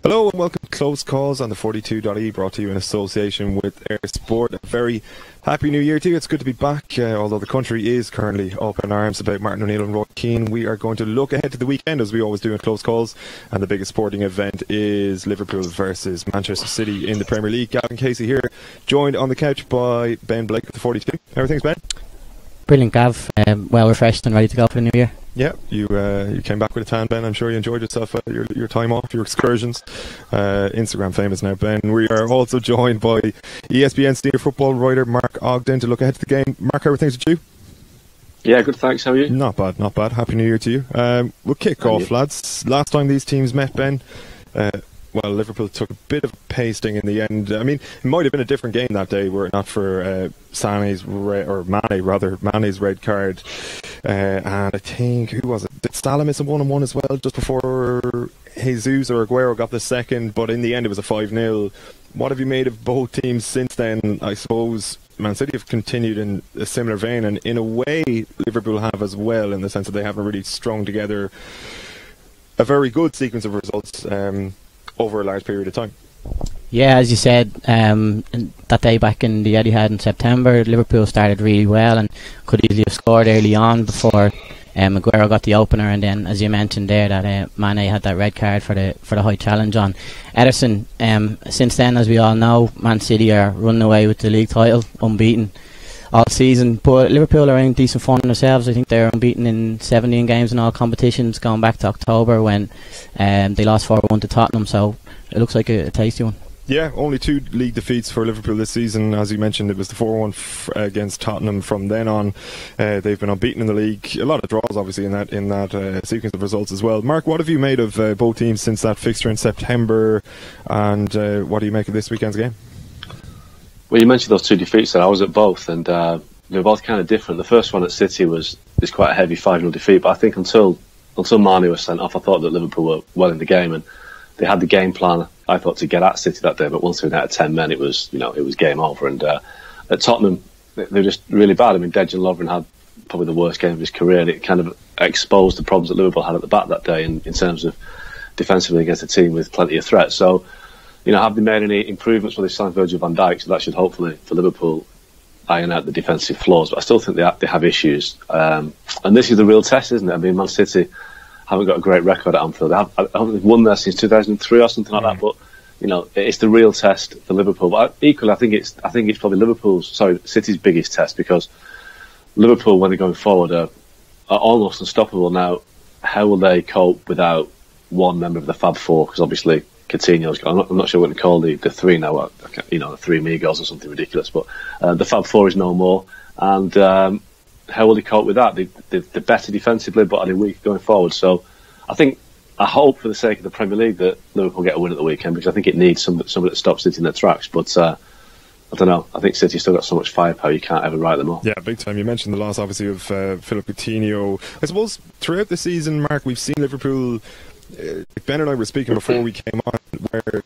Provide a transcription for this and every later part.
Hello and welcome to Close Calls on the 42.e, brought to you in association with Air Sport. A very happy new year to you. It's good to be back, although the country is currently up in arms about Martin O'Neill and Roy Keane. We are going to look ahead to the weekend, as we always do in Close Calls, and the biggest sporting event is Liverpool versus Manchester City in the Premier League. Gavan Casey here, joined on the couch by Ben Blake at the 42. How are things, Ben? Brilliant, Gav. Well refreshed and ready to go for the new year. Yeah, you came back with a tan, Ben. I'm sure you enjoyed yourself, your time off, your excursions. Instagram famous now, Ben. We are also joined by ESPN senior football writer Mark Ogden to look ahead to the game. Mark, how are things with you? Yeah, good, thanks. How are you? Not bad, not bad. Happy New Year to you. We'll kick off, lads. Last time these teams met, Ben, well, Liverpool took a bit of a pasting in the end. I mean, it might have been a different game that day were it not for Mane's red card. And I think, who was it? Did Salah miss a 1-on-1 as well just before Jesus or Aguero got the second? But in the end, it was a 5-0. What have you made of both teams since then? I suppose Man City have continued in a similar vein, and in a way, Liverpool have as well, in the sense that they haven't really strung together a very good sequence of results over a large period of time. Yeah, as you said, that day back in the Etihad in September, Liverpool started really well and could easily have scored early on before Aguero got the opener, and then, as you mentioned there, that Mane had that red card for the high challenge on Ederson. Since then, as we all know, Man City are running away with the league title, unbeaten all season, but Liverpool are in decent form themselves. I think they're unbeaten in 17 games in all competitions, going back to October when they lost 4-1 to Tottenham, so it looks like a tasty one. Yeah, only 2 league defeats for Liverpool this season. As you mentioned, it was the 4-1 against Tottenham. From then on, they've been unbeaten in the league. A lot of draws, obviously, in that sequence of results as well. Mark, what have you made of both teams since that fixture in September, and what do you make of this weekend's game? Well, you mentioned those 2 defeats there. I was at both, and they were both kind of different. The first one at City was quite a heavy 5-0 defeat, but I think until Mane was sent off, I thought that Liverpool were well in the game, and they had the game plan, I thought, to get at City that day. But once they went out of 10 men, it was game over. And at Tottenham, they were just really bad. I mean, Dejan Lovren had probably the worst game of his career, and it kind of exposed the problems that Liverpool had at the back that day in terms of defensively against a team with plenty of threat. So, have they made any improvements when they signed Virgil van Dijk? So that should hopefully, for Liverpool, iron out the defensive flaws. But I still think they have issues. And this is the real test, isn't it? I mean, Man City haven't got a great record at Anfield. I don't think they've won there since 2003 or something like that. But it's the real test for Liverpool. But equally, I think it's probably City's biggest test, because Liverpool, when they're going forward, are almost unstoppable now. How will they cope without one member of the Fab Four? Because obviously Coutinho's gone. I'm not sure what to call the 3 now. The 3 amigos or something ridiculous. But the Fab Four is no more. And how will they cope with that? They're better defensively, but are they weak going forward? So I hope for the sake of the Premier League that Liverpool get a win at the weekend, because I think it needs somebody that stops City in their tracks. But I don't know. I think City's still got so much firepower, you can't ever write them off. Yeah, big time. You mentioned the loss, obviously, of Philippe Coutinho. I suppose throughout the season, Mark, we've seen Liverpool, Ben and I were speaking before we came on, where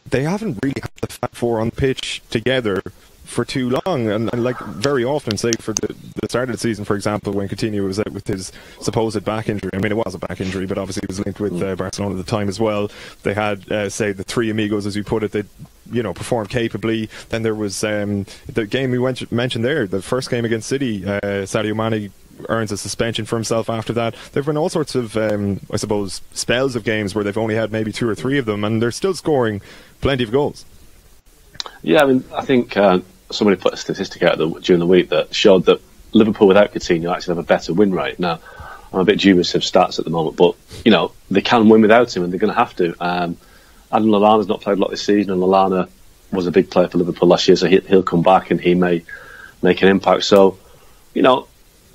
they haven't really had the Fab Four on the pitch together for too long, and like very often, say for the start of the season, for example, when Coutinho was out with his supposed back injury. I mean, it was a back injury, but obviously it was linked with Barcelona at the time as well. They had, say, the 3 amigos, as you put it. They performed capably. Then there was the game we mentioned there, the first game against City. Sadio Mane earns a suspension for himself after that. There have been all sorts of, I suppose, spells of games where they've only had maybe 2 or 3 of them, and they're still scoring plenty of goals. Yeah, I mean, I think somebody put a statistic out during the week that showed that Liverpool without Coutinho actually have a better win rate. Now, I'm a bit dubious of stats at the moment, but they can win without him, and they're going to have to. Adam Lallana's not played a lot this season, and Lallana was a big player for Liverpool last year, so he'll come back and he may make an impact. So,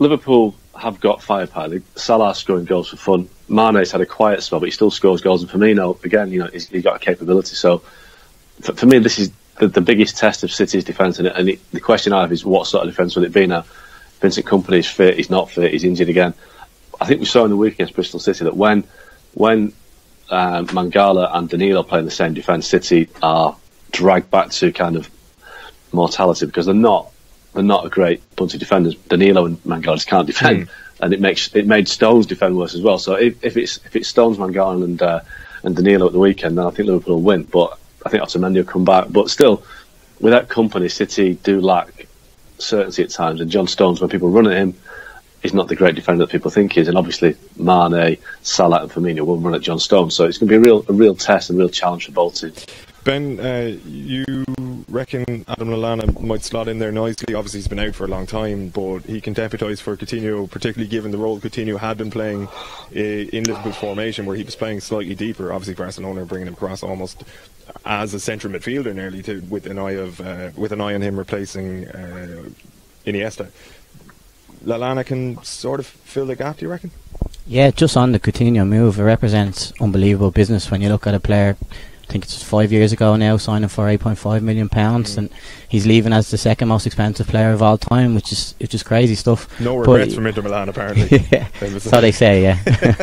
Liverpool have got firepower. Salah's scoring goals for fun. Mane's had a quiet spell, but he still scores goals. And Firmino, again, he's got a capability. So, for me, this is the biggest test of City's defence, and the question I have is, what sort of defence will it be now? Vincent Kompany is fit, he's not fit, he's injured again. I think we saw in the week against Bristol City that when Mangala and Danilo play in the same defence, City are dragged back to kind of mortality, because they're not a great bunch of defenders. Danilo and Mangala just can't defend, and it made Stones defend worse as well. So if it's Stones, Mangala and Danilo at the weekend, then I think Liverpool will win. But I think Otamendi will come back. But still, without company, City do lack certainty at times. And John Stones, when people run at him, he's not the great defender that people think he is. And obviously, Mane, Salah, and Firmino will run at John Stones. So it's going to be a real test and a real challenge for both teams. Ben, you reckon Adam Lallana might slot in there nicely? Obviously, he's been out for a long time, but he can deputise for Coutinho, particularly given the role Coutinho had been playing in Liverpool's formation, where he was playing slightly deeper. Obviously, Barcelona are bringing him across almost as a central midfielder nearly, with an eye on him replacing Iniesta. Lallana can sort of fill the gap, do you reckon? Yeah, just on the Coutinho move, it represents unbelievable business when you look at a player. I think it's 5 years ago now, signing for £8.5 million, and he's leaving as the second most expensive player of all time, which is crazy stuff. No regrets from Inter Milan, apparently. Yeah, so they say, yeah.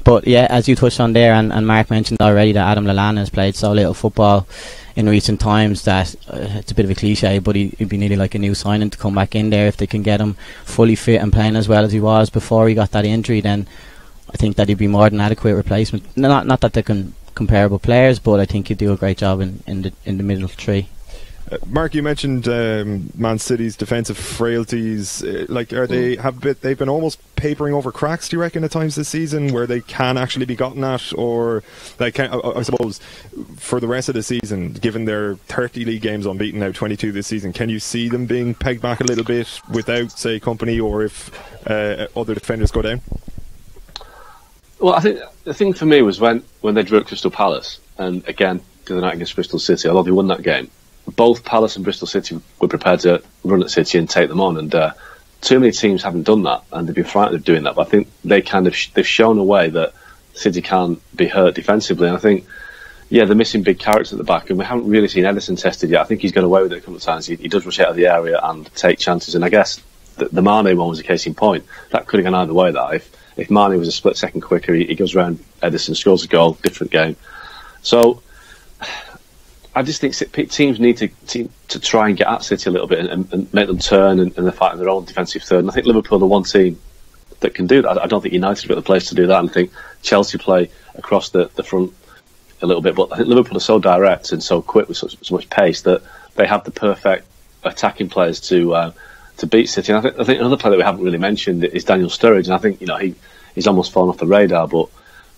But yeah, as you touched on there, and Mark mentioned already, that Adam Lallana has played so little football in recent times that it's a bit of a cliche, but he'd be nearly like a new signing to come back in there. If they can get him fully fit and playing as well as he was before he got that injury, then I think that he'd be more than adequate replacement. Not that they can comparable players, but I think he'd do a great job in the middle three. Mark, you mentioned Man City's defensive frailties. They've been almost papering over cracks, do you reckon, at times this season, where they can actually be gotten at? Or, I suppose, for the rest of the season, given their 30 league games unbeaten, now 22 this season, can you see them being pegged back a little bit without, say, company, or if other defenders go down? Well, I think the thing for me was when they drew at Crystal Palace, and again, the other night against Bristol City, although they won that game, both Palace and Bristol City were prepared to run at City and take them on, and too many teams haven't done that, and they've been frightened of doing that. But I think they've shown a way that City can be hurt defensively, and I think, yeah, they're missing big characters at the back, and we haven't really seen Ederson tested yet. I think he's got away with it a couple of times. He does rush out of the area and take chances, and I guess the Mane one was a case in point. That could have gone either way. That if Mane was a split second quicker, he goes around Ederson, scores a goal, different game. So I just think teams need to try and get at City a little bit and make them turn and they're fighting their own defensive third. And I think Liverpool are the one team that can do that. I don't think United are at the place to do that, and I think Chelsea play across the front a little bit. But I think Liverpool are so direct and so quick with so much pace that they have the perfect attacking players to beat City. And I think another player that we haven't really mentioned is Daniel Sturridge, and I think he's almost fallen off the radar, but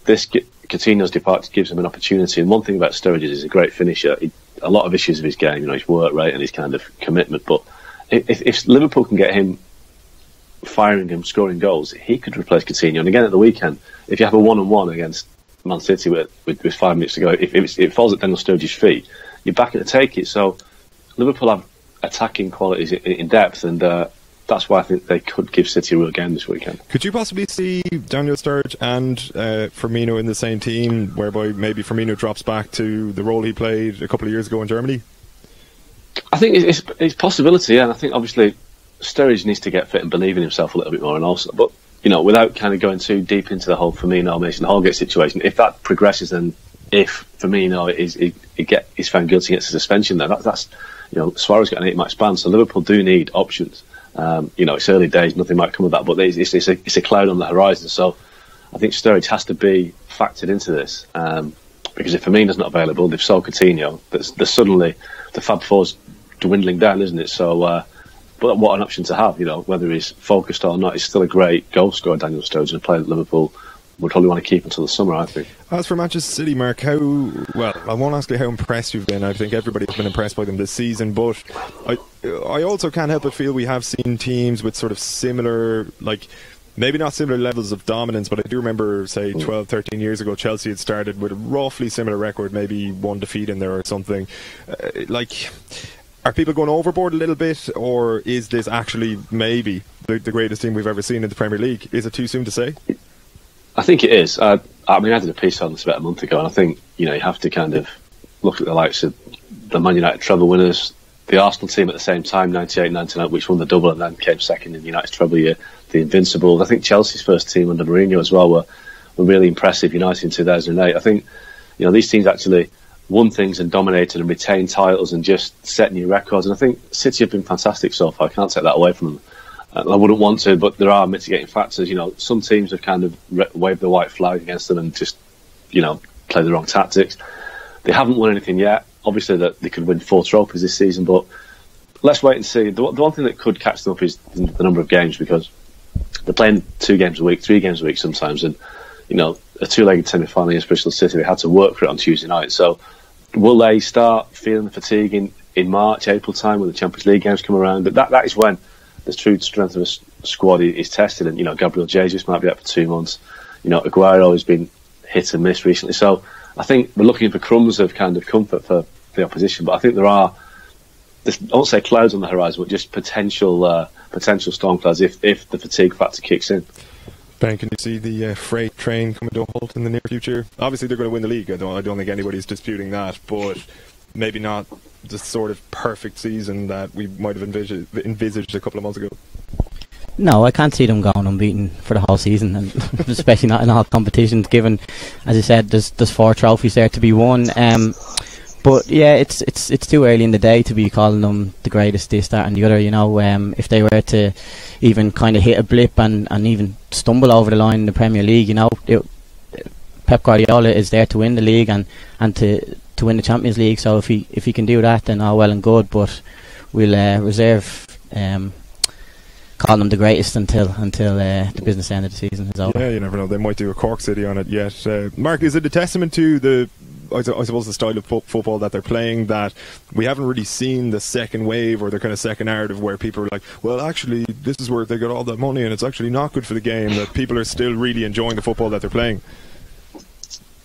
this Coutinho's departure gives him an opportunity. And one thing about Sturridge is he's a great finisher. A lot of issues of his game, his work rate and his kind of commitment. But if Liverpool can get him firing and scoring goals, he could replace Coutinho. And again at the weekend, if you have a 1-on-1 against Man City with 5 minutes to go, if it falls at Daniel Sturridge's feet, you're back to take it. So Liverpool have attacking qualities in depth, and that's why I think they could give City a real game this weekend. Could you possibly see Daniel Sturridge and Firmino in the same team, whereby maybe Firmino drops back to the role he played a couple of years ago in Germany? I think it's a possibility, yeah. And I think obviously Sturridge needs to get fit and believe in himself a little bit more, and also, but without kind of going too deep into the whole Firmino Mason Holgate situation, if that progresses, and if Firmino is found guilty against a suspension, then that's Suarez got an 8-match ban, so Liverpool do need options. It's early days, nothing might come of that, but it's a cloud on the horizon. So I think Sturridge has to be factored into this, because if Firmino's not available, they've sold Coutinho. There's suddenly the Fab Four's dwindling down, isn't it? So, but what an option to have. Whether he's focused or not, he's still a great goal scorer, Daniel Sturridge, and a player that Liverpool would probably want to keep until the summer, I think. As for Manchester City, Mark, I won't ask you how impressed you've been. I think everybody's been impressed by them this season, but I also can't help but feel we have seen teams with sort of similar, maybe not similar levels of dominance, but I do remember, say, 12, 13 years ago, Chelsea had started with a roughly similar record, maybe one defeat in there or something. Are people going overboard a little bit, or is this actually maybe the greatest team we've ever seen in the Premier League? Is it too soon to say? I think it is. I did a piece on this about a month ago, and I think you have to kind of look at the likes of the Man United treble winners, the Arsenal team at the same time, 98-99, which won the double and then came second in the United's treble year, the Invincibles. I think Chelsea's first team under Mourinho as well were really impressive. United in 2008. I think these teams actually won things and dominated and retained titles and just set new records. And I think City have been fantastic so far. I can't take that away from them. I wouldn't want to, but there are mitigating factors. Some teams have kind of waved the white flag against them and just, play the wrong tactics. They haven't won anything yet. Obviously, that they could win 4 trophies this season, but let's wait and see. The one thing that could catch them up is the number of games, because they're playing 2 games a week, 3 games a week sometimes, and a 2-legged semi-final against Bristol City, they had to work for it on Tuesday night. So will they start feeling the fatigue in March, April time when the Champions League games come around? But that is when the true strength of a squad is tested. And Gabriel Jesus might be out for 2 months. Aguero has been hit and miss recently. So I think we're looking for crumbs of kind of comfort for the opposition. But I think I won't say clouds on the horizon, but just potential storm clouds if the fatigue factor kicks in. Ben, can you see the freight train coming to a halt in the near future? Obviously, they're going to win the league. I don't think anybody's disputing that, but maybe not the sort of perfect season that we might have envisaged a couple of months ago. No, I can't see them going unbeaten for the whole season, and especially not in all competitions, given, as I said, there's 4 trophies there to be won. But yeah, it's too early in the day to be calling them the greatest this, that and the other. If they were to even kind of hit a blip and even stumble over the line in the Premier League, Pep Guardiola is there to win the league and to win the Champions League. So if he can do that, then all well and good. But we'll reserve calling them the greatest until the business end of the season is over. Yeah, you never know. They might do a Cork City on it yet. Mark, is it a testament to I suppose the style of football that they're playing, that we haven't really seen the second wave or the kind of second narrative where people are like, well, actually, this is where they got all that money and it's actually not good for the game, that people are still really enjoying the football that they're playing?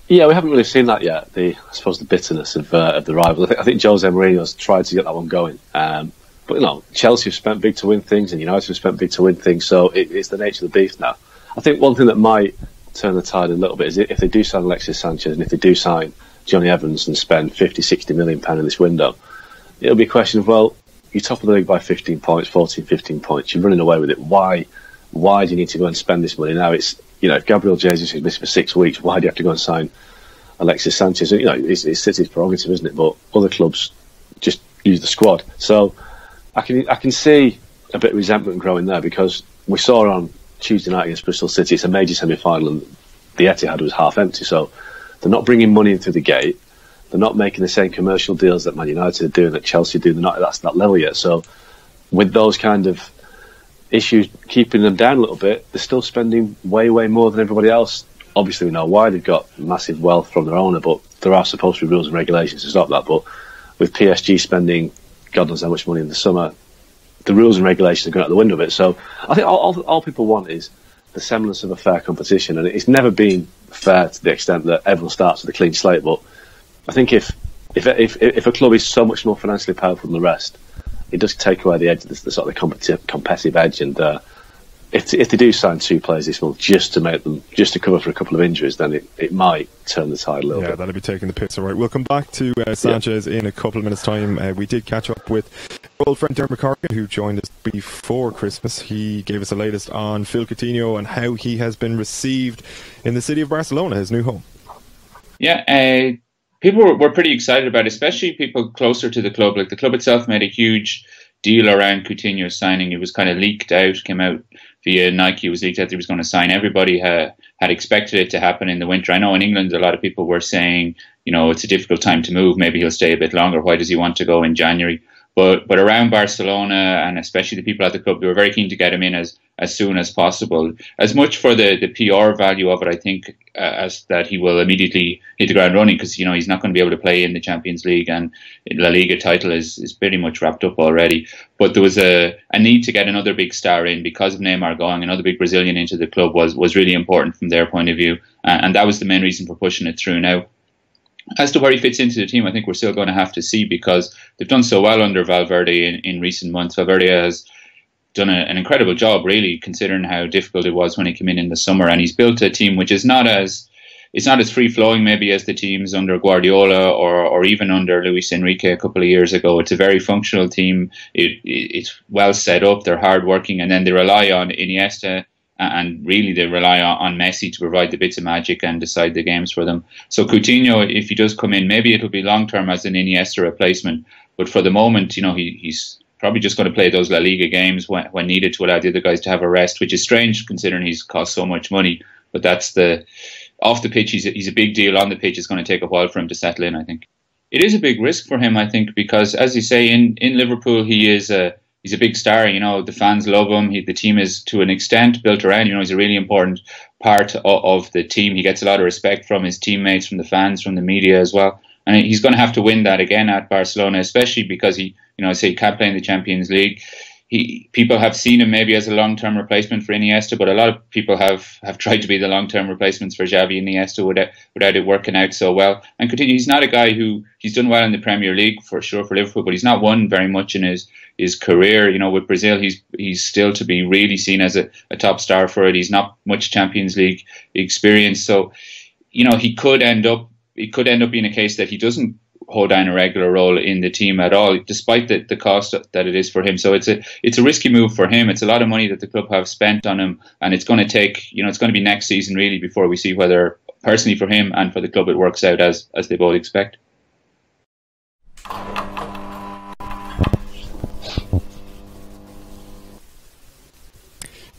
Yeah, we haven't really seen that yet. I suppose the bitterness of the rival. I think Jose Mourinho's tried to get that one going. But Chelsea have spent big to win things, and United have spent big to win things. So it's the nature of the beast now. I think one thing that might turn the tide a little bit is if they do sign Alexis Sanchez and if they do sign Johnny Evans and spend 50-60 million pounds in this window, it'll be a question of, well, you're top of the league by 15 points, 14, 15 points. You're running away with it. Why do you need to go and spend this money now? It's if Gabriel Jesus is missed for 6 weeks, why do you have to go and sign Alexis Sanchez? It's City's prerogative, isn't it? But other clubs just use the squad. So I can see a bit of resentment growing there, because we saw on Tuesday night against Bristol City, it's a major semi-final, and the Etihad was half empty. So they're not bringing money in through the gate. They're not making the same commercial deals that Man United are doing, that Chelsea do. They're not at that level yet. So with those kind of issues keeping them down a little bit, they're still spending way, way more than everybody else. Obviously, we know why. They've got massive wealth from their owner, but there are supposed to be rules and regulations to stop that. But with PSG spending God knows how much money in the summer, the rules and regulations are going out the window a bit. So I think all people want is the semblance of a fair competition, and it's never been fair to the extent that everyone starts with a clean slate. But I think if a club is so much more financially powerful than the rest, it does take away the edge, the sort of competitive edge. And if they do sign 2 players this month just to cover for a couple of injuries, then it might turn the tide a little bit. Yeah, that'll be taking the piss. All right, we'll come back to Sanchez in a couple of minutes' time. We did catch up with our old friend Dermot Corrigan, who joined us before Christmas. He gave us the latest on Philippe Countinho and how he has been received in the city of Barcelona, his new home. Yeah, people were pretty excited about it, especially people closer to the club. Like, the club itself made a huge deal around Coutinho's signing. It was kind of leaked out, came out via Nike. It was leaked out that he was going to sign. Everybody had expected it to happen in the winter. I know in England a lot of people were saying, it's a difficult time to move. Maybe he'll stay a bit longer. Why does he want to go in January? But around Barcelona, and especially the people at the club, they were very keen to get him in as soon as possible. As much for the PR value of it, I think, as that he will immediately hit the ground running, because he's not going to be able to play in the Champions League, and La Liga title is pretty much wrapped up already. But there was a need to get another big star in because of Neymar going. Another big Brazilian into the club was really important from their point of view, and that was the main reason for pushing it through now. As to where he fits into the team, I think we're still going to have to see, because they've done so well under Valverde in recent months. Valverde has done an incredible job, really, considering how difficult it was when he came in the summer. And he's built a team which is not as free-flowing maybe as the teams under Guardiola or even under Luis Enrique a couple of years ago. It's a very functional team. It's well set up. They're hard-working, and then they rely on Iniesta, and really they rely on Messi to provide the bits of magic and decide the games for them. So Coutinho, if he does come in, maybe it'll be long-term as an Iniesta replacement. But for the moment, he's probably just going to play those La Liga games when needed to allow the other guys to have a rest, which is strange considering he's cost so much money. But that's the off the pitch, he's a big deal. On the pitch, it's going to take a while for him to settle in, I think. It is a big risk for him, I think, because, as you say, in Liverpool, he's a big star. You know, the fans love him. The team is, to an extent, built around. You know, he's a really important part of the team. He gets a lot of respect from his teammates, from the fans, from the media as well. And he's going to have to win that again at Barcelona, especially because he can't play in the Champions League. People have seen him maybe as a long-term replacement for Iniesta, but a lot of people have tried to be the long-term replacements for Xavi and Iniesta without it working out so well. And Coutinho, he's not a guy he's done well in the Premier League for sure for Liverpool, but he's not won very much in his career. You know, with Brazil, he's still to be really seen as a top star for it. He's not much Champions League experience, so you know it could end up being a case that he doesn't hold down a regular role in the team at all, despite the cost that it is for him. So it's a risky move for him. It's a lot of money that the club have spent on him, and it's going to take, it's going to be next season really before we see whether, personally for him and for the club, it works out as they both expect.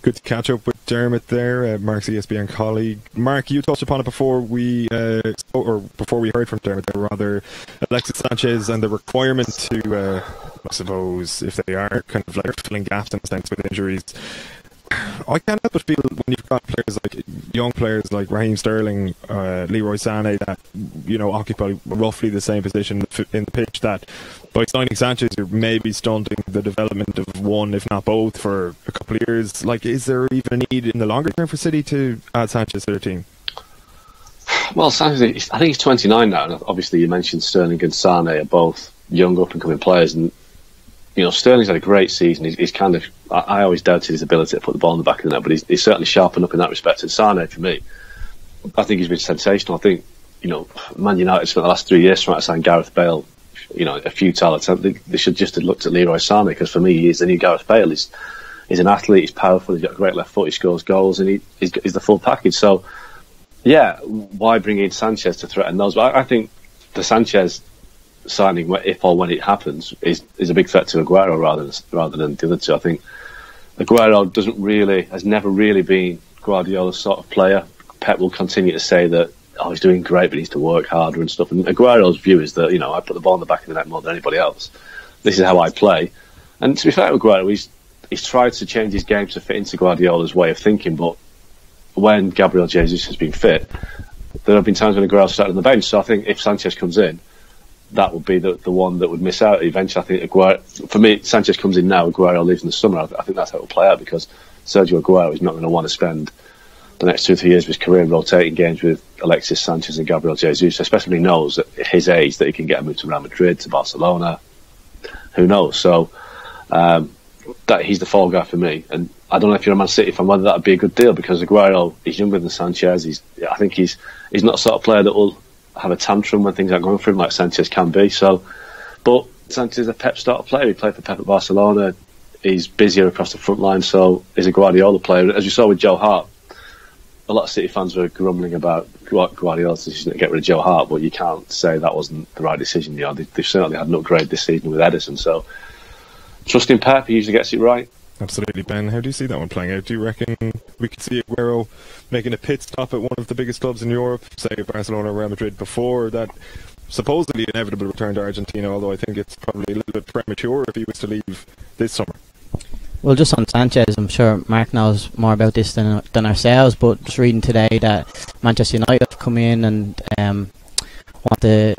Good to catch up with Dermot there, Mark's ESPN colleague. Mark, you touched upon it before we heard from Dermot there, rather, Alexis Sanchez and the requirement to, I suppose, if they are kind of like filling gaps in a sense with injuries. I can't help but feel when you've got young players like Raheem Sterling, Leroy Sané, that occupy roughly the same position in the pitch, that by signing Sanchez you're maybe stunting the development of one, if not both, for a couple of years. Like, is there even a need in the longer term for City to add Sanchez to their team? Well, Sanchez, I think he's 29 now, and obviously you mentioned Sterling and Sané are both young up and coming players, and Sterling's had a great season. He's kind of, I always doubted his ability to put the ball in the back of the net, but he's certainly sharpened up in that respect. And Sané, for me, I think he's been sensational. I think, Man United spent the last 3 years trying to sign Gareth Bale, a futile attempt. They should just have looked at Leroy Sané, because for me, he is the new Gareth Bale. He's an athlete, he's powerful, he's got a great left foot, he scores goals, and he's the full package. So, yeah, why bring in Sanchez to threaten those? But I think the Sanchez signing, if or when it happens, is a big threat to Aguero rather than the other two. I think Aguero has never really been Guardiola's sort of player. Pep will continue to say that, he's doing great, but he needs to work harder and stuff. And Aguero's view is that, I put the ball in the back of the net more than anybody else. This is how I play. And to be fair to Aguero, he's tried to change his game to fit into Guardiola's way of thinking, but when Gabriel Jesus has been fit, there have been times when Aguero started on the bench. So I think if Sanchez comes in, that would be the one that would miss out eventually. I think Aguero, for me, Sanchez comes in now, Aguero leaves in the summer. I think that's how it will play out, because Sergio Aguero is not going to want to spend the next 2 or 3 years of his career rotating games with Alexis Sanchez and Gabriel Jesus, especially when he knows at his age that he can get a move to Real Madrid, to Barcelona. Who knows? So that he's the fall guy for me. And I don't know if you're a Man City fan whether that would be a good deal, because Aguero is younger than Sanchez. I think he's not the sort of player that will have a tantrum when things aren't going for him like Sanchez can be. So, but Sanchez is a Pep sort of player. He played for Pep at Barcelona. He's busier across the front line, so he's a Guardiola player. As you saw with Joe Hart, a lot of City fans were grumbling about Guardiola's decision to get rid of Joe Hart, but you can't say that wasn't the right decision. They've certainly had an upgrade this season with Edison. So, trusting Pep, he usually gets it right. Absolutely, Ben. How do you see that one playing out? Do you reckon we could see Aguero making a pit stop at one of the biggest clubs in Europe, say Barcelona or Real Madrid, before that supposedly inevitable return to Argentina, although I think it's probably a little bit premature if he was to leave this summer? Well, just on Sanchez, I'm sure Mark knows more about this than ourselves, but just reading today that Manchester United have come in and want to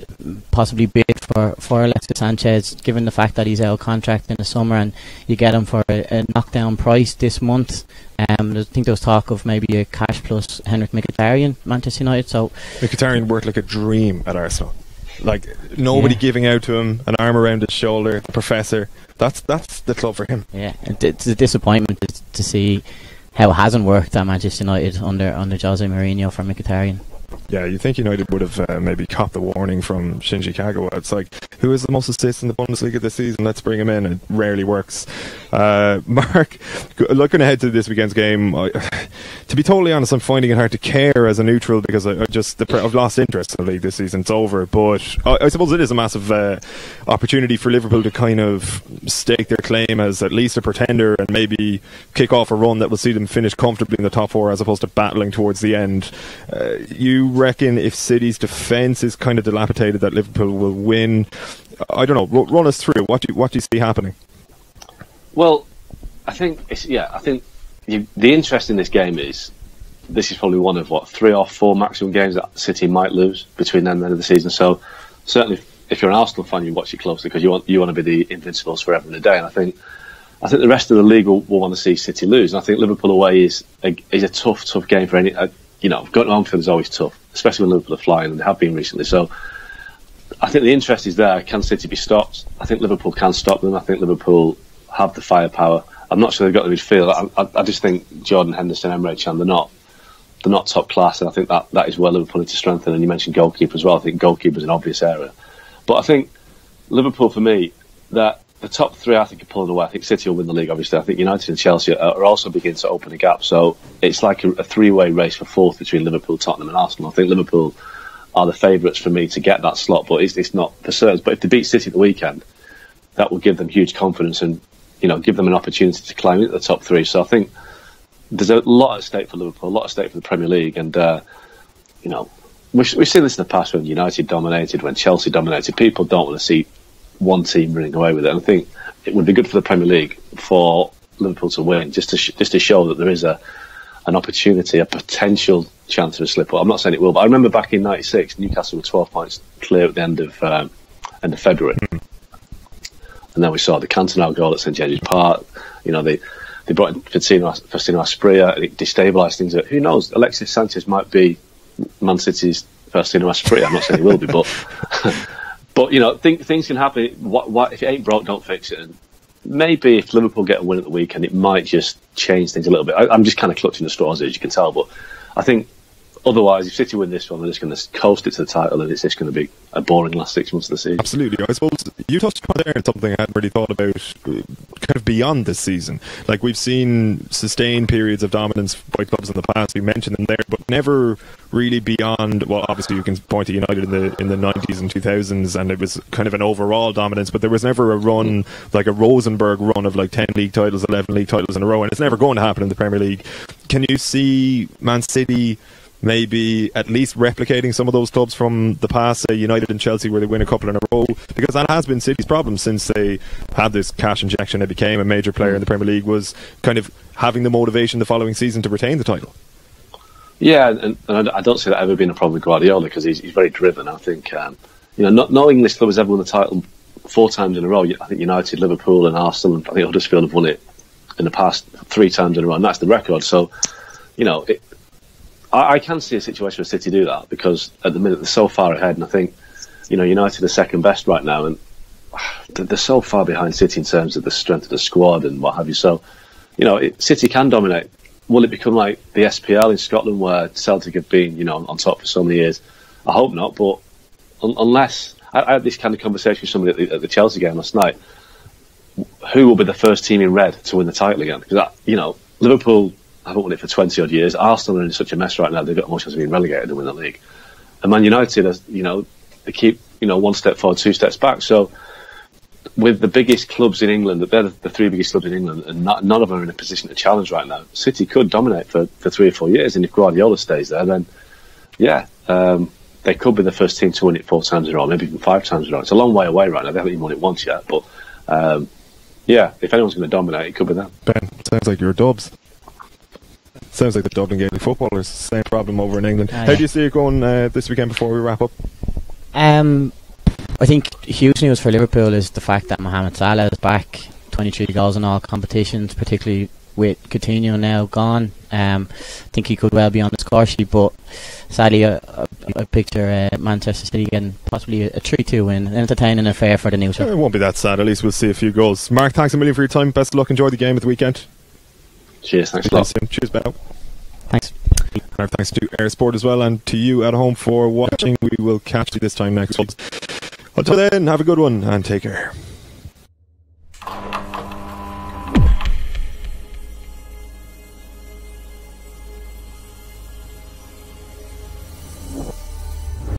possibly bid for Alexis Sanchez, given the fact that he's out of contract in the summer, and you get him for a knockdown price this month. I think there was talk of maybe a cash plus Henrik Mkhitaryan, Manchester United. So Mkhitaryan worked like a dream at Arsenal. Like, nobody giving out to him, an arm around his shoulder, the professor. That's the club for him. Yeah, it's a disappointment to see how it hasn't worked at Manchester United under Jose Mourinho for Mkhitaryan. Yeah, you think United would have maybe caught the warning from Shinji Kagawa. It's like, who has the most assists in the Bundesliga this season? Let's bring him in. It rarely works. Mark, looking ahead to this weekend's game, to be totally honest, I'm finding it hard to care as a neutral, because I've lost interest in the league this season. It's over. But I suppose it is a massive opportunity for Liverpool to kind of stake their claim as at least a pretender, and maybe kick off a run that will see them finish comfortably in the top four, as opposed to battling towards the end. You you reckon if City's defence is kind of dilapidated that Liverpool will win? I don't know. Run us through. What do you see happening? Well, I think the interest in this game is this is probably one of 3 or 4 maximum games that City might lose between then and the end of the season. So certainly, if you're an Arsenal fan, you watch it closely because you want to be the invincibles forever and a day. And I think the rest of the league will want to see City lose. And I think Liverpool away is a tough game for any. Going to Anfield is always tough, especially when Liverpool are flying, and they have been recently. So I think the interest is there. Can City be stopped? I think Liverpool can stop them. I think Liverpool have the firepower. I'm not sure they've got the midfield. I just think Jordan Henderson, Emre Can, they're not top class, and I think that is where Liverpool need to strengthen. And you mentioned goalkeeper as well. I think goalkeeper is an obvious area, but I think Liverpool, for me, that the top 3 I think are pulling away. I think City will win the league. Obviously, I think United and Chelsea are also beginning to open a gap. So it's like a 3-way race for 4th between Liverpool, Tottenham, and Arsenal. I think Liverpool are the favourites for me to get that slot, but it's not for certain. But if they beat City at the weekend, that will give them huge confidence and give them an opportunity to climb into the top 3. So I think there's a lot at stake for Liverpool, a lot at stake for the Premier League, and we've seen this in the past when United dominated, when Chelsea dominated. People don't want to see one team running away with it, and I think it would be good for the Premier League for Liverpool to win, just to show that there is an opportunity, a potential chance of a slip up. I'm not saying it will, but I remember back in '96, Newcastle were 12 points clear at the end of February. And then we saw the Countinho goal at St James's Park. They brought in Faustino Asprilla, and it destabilised things. Who knows? Alexis Sanchez might be Man City's Faustino Asprilla. I'm not saying he will be, but things can happen. What if it ain't broke, don't fix it. And maybe if Liverpool get a win at the weekend, it might just change things a little bit. I'm just kind of clutching the straws, as you can tell. But I think otherwise, if City win this one, they're just going to coast it to the title, and it's just going to be a boring last 6 months of the season. Absolutely. I suppose you touched on there something I hadn't really thought about, kind of beyond this season. Like, we've seen sustained periods of dominance by clubs in the past. We mentioned them there, but never really beyond. Well, obviously you can point to United in the 90s and 2000s, and it was kind of an overall dominance, but there was never a run like a Rosenberg run of like 10 league titles, 11 league titles in a row, and it's never going to happen in the Premier League. Can you see Man City maybe at least replicating some of those clubs from the past, say United and Chelsea, where they win a couple in a row? Because that has been City's problem since they had this cash injection. They became a major player in the Premier League, was kind of having the motivation the following season to retain the title. Yeah, and I don't see that ever being a problem with Guardiola, because he's very driven. I think no English club has ever won the title 4 times in a row. I think United, Liverpool and Arsenal, and I think Huddersfield have won it in the past 3 times in a row, and that's the record. So I can see a situation where City do that, because at the minute they're so far ahead, and I think United are second best right now, and they're so far behind City in terms of the strength of the squad and what have you. So City can dominate. Will it become like the SPL in Scotland, where Celtic have been on top for so many years? I hope not, but unless I had this kind of conversation with somebody at the Chelsea game last night. Who will be the first team in red to win the title again? Because Liverpool haven't won it for 20 odd years. Arsenal are in such a mess right now, they've got more chance of being relegated than win the league. And Man United, they keep 1 step forward, 2 steps back. So with the biggest clubs in England, they're the 3 biggest clubs in England, and none of them are in a position to challenge right now. City could dominate for 3 or 4 years, and if Guardiola stays there, then they could be the first team to win it 4 times in a row, maybe even 5 times in a row. It's a long way away right now. They haven't even won it once yet, but if anyone's going to dominate, it could be them. Ben, sounds like you're Dubs. Sounds like the Dublin Gaelic footballers. Same problem over in England. How do you see it going this weekend before we wrap up? I think huge news for Liverpool is the fact that Mohamed Salah is back, 23 goals in all competitions, particularly with Coutinho now gone. I think he could well be on the score sheet, but sadly I picture Manchester City getting possibly a 3-2 win. An entertaining affair for the neutral. It won't be that sad. At least we'll see a few goals. Mark, thanks a million for your time. Best of luck. Enjoy the game at the weekend. Cheers, thanks a lot. Cheers, Ben. Thanks. And thanks to Air Sport as well, and to you at home for watching. We will catch you this time next week. Until then, have a good one and take care.